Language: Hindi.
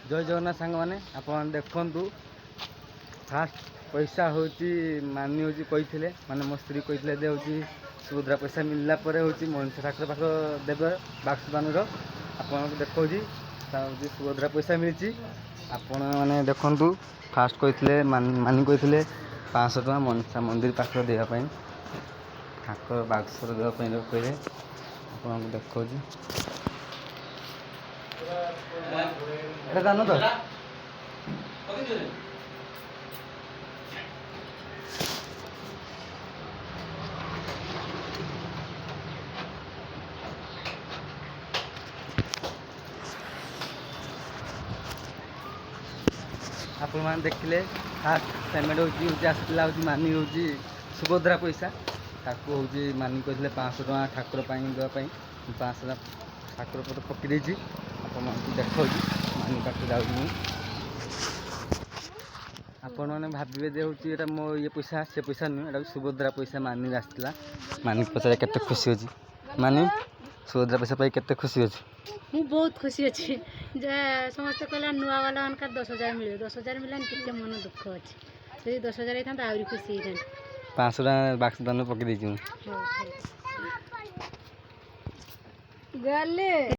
जय जगन्नाथ सांग मैंने आप देखु फास्ट पैसा हूँ मानी हूँ कही माने मो स्त्री कही दे हूँ सुभद्रा पैसा मिलला हूँ मनीष ठाकुर पाख देवे बाक्सबानूर आपको देखा सुभद्रा पैसा मिली आपण मैंने देखु फास्ट कही मानी कही 500 टଙ୍କା मनीषा मंदिर पाख देवाई ठाकुर बाक्सर देवाई कहे आपको देखा जान तो आपण मैंने देखिले फास्ट पेमेंट होसला मानी हूँ सुभद्रा पैसा ताकू हूँ मानी कही 500 टଙ୍କା ठाकुर देवाई 500 ठाकुर पट पकई आप देखा मानी पाख जाऊँ आपण मैंने भावे दे हूँ मो ये पैसा से पैसा नुह एटा सुभद्रा पैसा मानी आसला मानी पचार के खुशी अच्छी मानी सुभद्रा पैसा पाई के खुशी अच्छी मु बहुत खुशी अच्छी समस्त कहला नुआ वाला उनका 10,000 मिले 10,000 मिलान के मन दुख अच्छे 10,000 था आहरी खुशी 500 टଙ୍କା बाक्स दान पकई गले।